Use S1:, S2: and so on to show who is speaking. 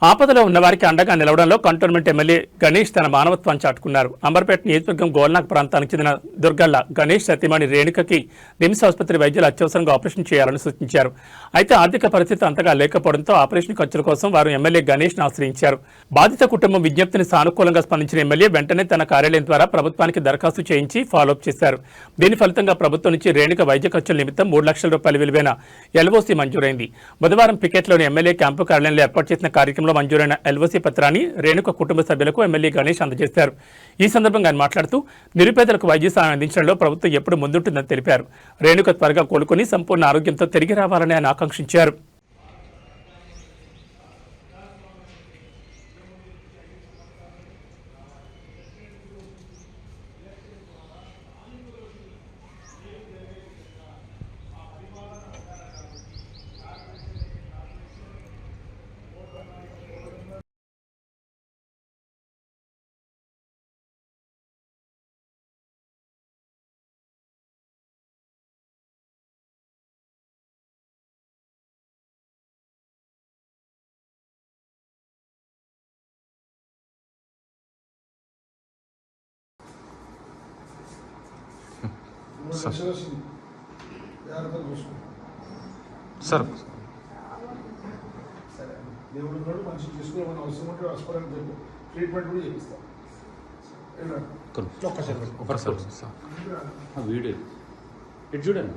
S1: ఆపదలో ఉన్నవారికి అండగా నిలవడంలో కంటోన్మెంట్ ఎమ్మెల్యే గణేష్ తన మానవత్వాన్ని చాటుకున్నారు. అంబర్పేట నియోజకవర్గం గోల్నాక్ ప్రాంతానికి చెందిన దుర్గళ్ల గణేష్ సతీమణి రేణుకకి నిమ్స్ ఆసుపత్రి వైద్యులు అత్యవసరంగా ఆపరేషన్ చేయాలని సూచించారు. అయితే ఆర్థిక పరిస్థితి అంతగా లేకపోవడంతో ఆపరేషన్ ఖర్చుల కోసం వారు ఎమ్మెల్యే గణేష్ను ఆశ్రయించారు. బాధిత కుటుంబం విజ్ఞప్తిని సానుకూలంగా స్పందించిన ఎమ్మెల్యే వెంటనే తన కార్యాలయం ద్వారా ప్రభుత్వానికి దరఖాస్తు చేయించి ఫాలోఅప్ చేశారు. దీని ఫలితంగా ప్రభుత్వం నుంచి రేణుక వైద్య ఖర్చుల నిమిత్తం 3 లక్షల రూపాయల విలువైన ఎల్ఓసీ మంజూరైంది. బుధవారం పికెట్లోని ఎమ్మెల్యే క్యాంపు కార్యాలయంలో ఏర్పాటు చేసిన కార్యక్రమంలో మంజూరైన ఎల్ఓసీ పత్రాన్ని రేణుక కుటుంబ సభ్యులకు ఎమ్మెల్యే గణేష్ అందజేశారు. ఈ సందర్భంగా ఆయన మాట్లాడుతూ నిరుపేదలకు వైద్య సాయం అందించడంలో ప్రభుత్వం ఎప్పుడు ముందుంటుందని తెలిపారు. రేణుక త్వరగా కోలుకుని సంపూర్ణ ఆరోగ్యంతో తిరిగి రావాలని ఆయన ఆకాంక్షించారు.
S2: సార్
S3: దేవుడు మంచి తీసుకుని అవసరం ఉంటే హాస్పిటల్ ట్రీట్మెంట్ కూడా చేపిస్తాం.
S2: వీడియో ఇటు చూడండి.